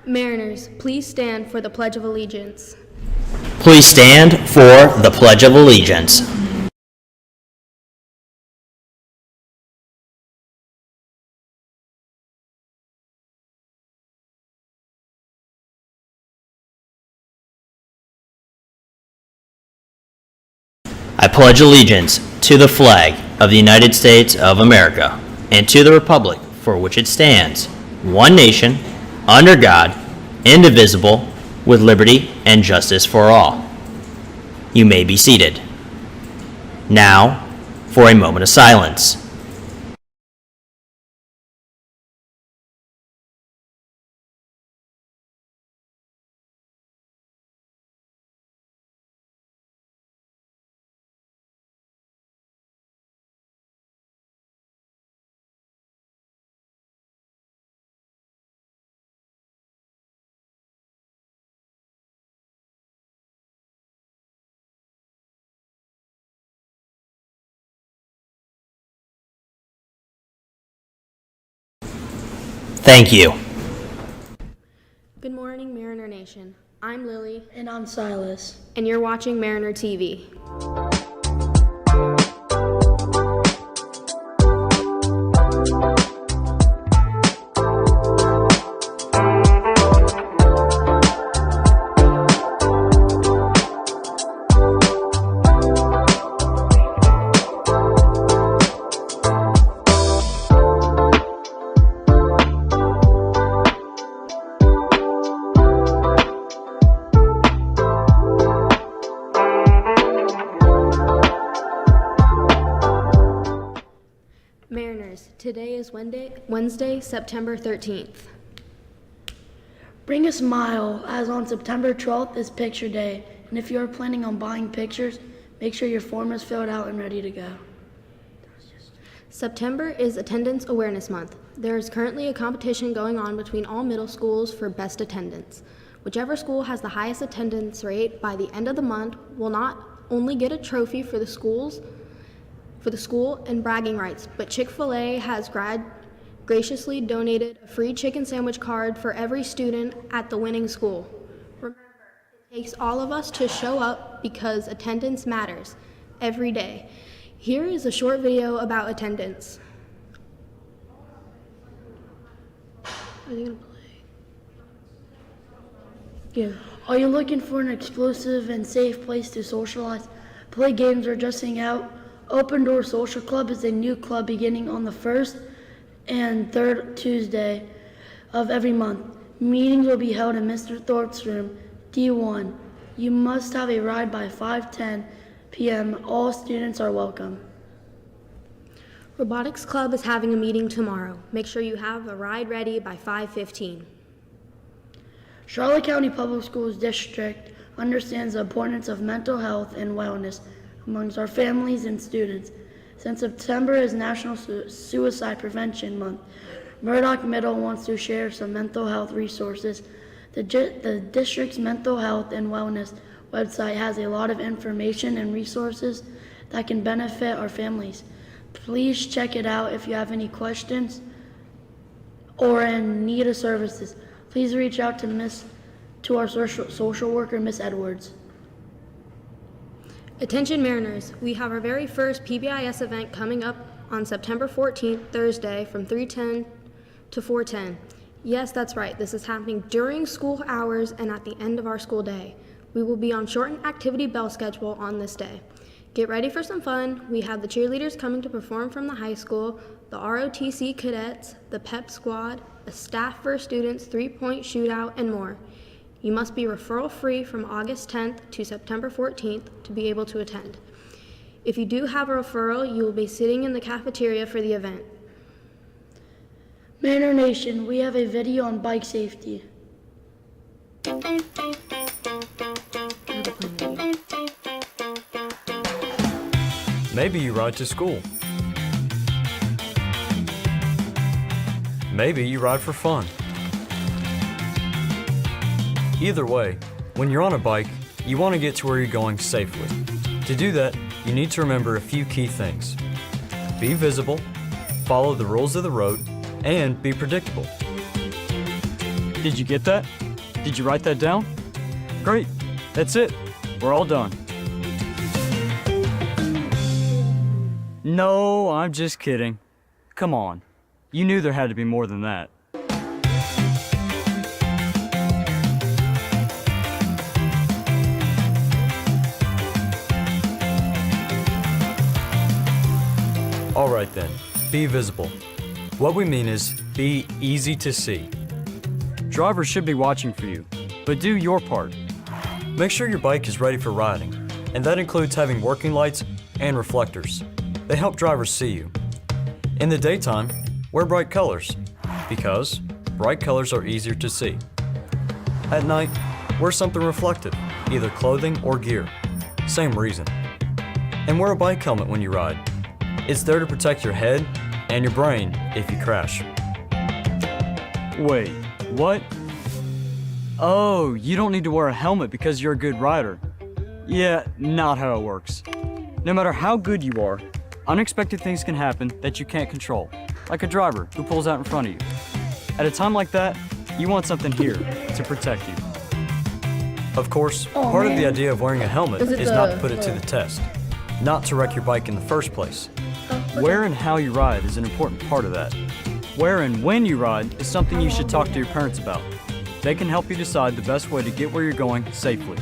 Mariners, please stand for the Pledge of Allegiance. Please stand for the Pledge of Allegiance. I pledge allegiance to the flag of the United States of America and to the republic for which it stands, one nation, under God, indivisible, with liberty and justice for all. You may be seated. Now, for a moment of silence. Thank you. Good morning, Mariner Nation. I'm Lily, And I'm Silas. and you're watching Mariner TV. Mariners, today is Wednesday, September 13th. Bring a smile, as on September 12th is Picture Day. And if you're planning on buying pictures, make sure your form is filled out and ready to go. September is Attendance Awareness Month. There is currently a competition going on between all middle schools for best attendance. Whichever school has the highest attendance rate by the end of the month will not only get a trophy for the school and bragging rights, but Chick-fil-A has graciously donated a free chicken sandwich card for every student at the winning school. Remember, it takes all of us to show up because attendance matters every day. Here is a short video about attendance. Are they gonna play? Yeah. Are you looking for an exclusive and safe place to socialize, play games, or just hang out? Open Door Social Club is a new club beginning on the first and third Tuesday of every month. Meetings will be held in Mr. Thorpe's room, D1. You must have a ride by 5:10 p.m. All students are welcome. Robotics Club is having a meeting tomorrow. Make sure you have a ride ready by 5:15. Charlotte County Public Schools District understands the importance of mental health and wellness amongst our families and students. Since September is National Suicide Prevention Month, Murdoch Middle wants to share some mental health resources. The district's mental health and wellness website has a lot of information and resources that can benefit our families. Please check it out. If you have any questions or in need of services, please reach out to our social worker, Miss Edwards. Attention Mariners, we have our very first PBIS event coming up on September 14th, Thursday, from 3:10 to 4:10. Yes, that's right. This is happening during school hours and at the end of our school day. We will be on shortened activity bell schedule on this day. Get ready for some fun. We have the cheerleaders coming to perform from the high school, the ROTC cadets, the PEP squad, a staff for students, three-point shootout, and more. You must be referral free from August 10th to September 14th to be able to attend. If you do have a referral, you will be sitting in the cafeteria for the event. Mariner Nation, we have a video on bike safety. Maybe you ride to school. Maybe you ride for fun. Either way, when you're on a bike, you want to get to where you're going safely. To do that, you need to remember a few key things. Be visible, follow the rules of the road, and be predictable. Did you get that? Did you write that down? Great. That's it. We're all done. No, I'm just kidding. Come on. You knew there had to be more than that. All right then, be visible. What we mean is be easy to see. Drivers should be watching for you, but do your part. Make sure your bike is ready for riding, and that includes having working lights and reflectors. They help drivers see you. In the daytime, wear bright colors, because bright colors are easier to see. At night, wear something reflective, either clothing or gear. Same reason. And wear a bike helmet when you ride. It's there to protect your head and your brain if you crash. Wait, what? Oh, you don't need to wear a helmet because you're a good rider. Yeah, not how it works. No matter how good you are, unexpected things can happen that you can't control, like a driver who pulls out in front of you. At a time like that, you want something here to protect you. Of course, part of the idea of wearing a helmet is not to put it to the test, not to wreck your bike in the first place. Where and how you ride is an important part of that. Where and when you ride is something you should talk to your parents about. They can help you decide the best way to get where you're going safely.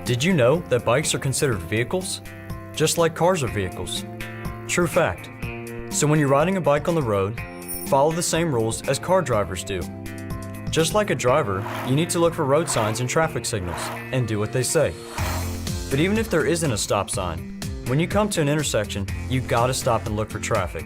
Did you know that bikes are considered vehicles? Just like cars are vehicles. True fact. So when you're riding a bike on the road, follow the same rules as car drivers do. Just like a driver, you need to look for road signs and traffic signals and do what they say. But even if there isn't a stop sign, when you come to an intersection, you gotta stop and look for traffic.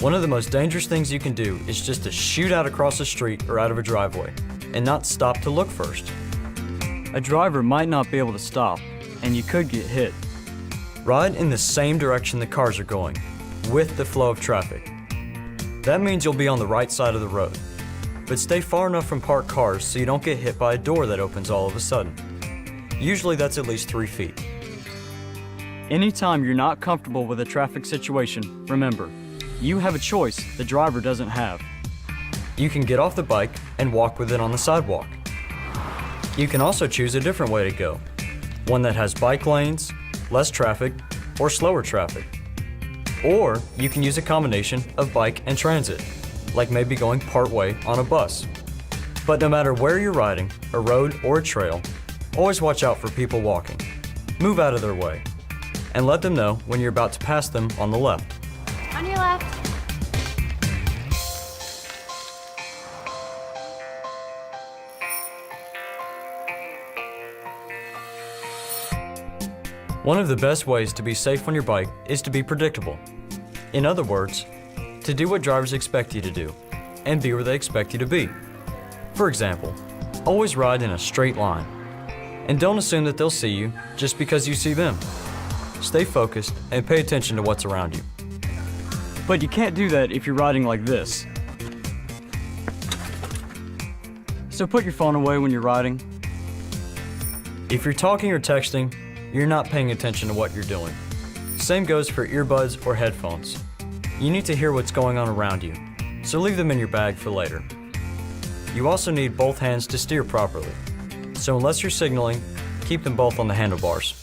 One of the most dangerous things you can do is just to shoot out across the street or out of a driveway and not stop to look first. A driver might not be able to stop, and you could get hit. Ride in the same direction the cars are going, with the flow of traffic. That means you'll be on the right side of the road. But stay far enough from parked cars so you don't get hit by a door that opens all of a sudden. Usually that's at least 3 feet. Anytime you're not comfortable with a traffic situation, remember, you have a choice the driver doesn't have. You can get off the bike and walk with it on the sidewalk. You can also choose a different way to go, one that has bike lanes, less traffic, or slower traffic. Or you can use a combination of bike and transit, like maybe going part way on a bus. But no matter where you're riding, a road or a trail, always watch out for people walking. Move out of their way, and let them know when you're about to pass them on the left. On your left. One of the best ways to be safe on your bike is to be predictable. In other words, to do what drivers expect you to do, and be where they expect you to be. For example, always ride in a straight line, and don't assume that they'll see you just because you see them. Stay focused and pay attention to what's around you. But you can't do that if you're riding like this. So put your phone away when you're riding. If you're talking or texting, you're not paying attention to what you're doing. Same goes for earbuds or headphones. You need to hear what's going on around you, so leave them in your bag for later. You also need both hands to steer properly, so unless you're signaling, keep them both on the handlebars.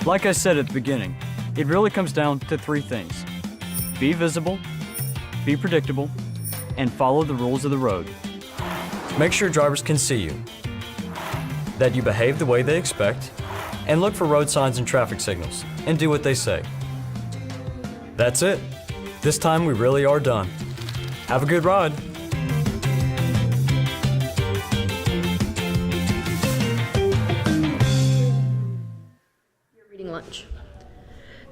Like I said at the beginning, it really comes down to 3 things. Be visible, be predictable, and follow the rules of the road. Make sure drivers can see you, that you behave the way they expect, and look for road signs and traffic signals, and do what they say. That's it. This time we really are done. Have a good ride. You're reading lunch.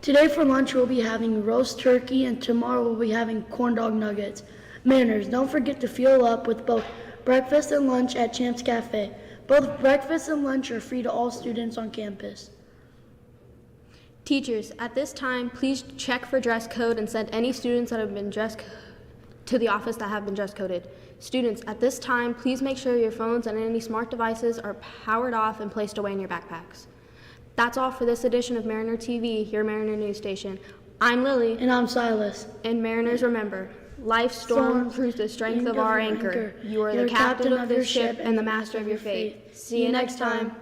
Today for lunch we'll be having roast turkey, and tomorrow we'll be having corn dog nuggets. Manners, don't forget to fuel up with both breakfast and lunch at Champs Cafe. Both breakfast and lunch are free to all students on campus. Teachers, at this time, please check for dress code and send any students that have been dress to the office that have been dress coded. Students, at this time, please make sure your phones and any smart devices are powered off and placed away in your backpacks. That's all for this edition of Mariner TV, your Mariner news station. I'm Lily, And I'm Silas. and Mariners remember, life's storm proves the strength of our anchor. You are the captain of this ship and the master of your fate. See you next time.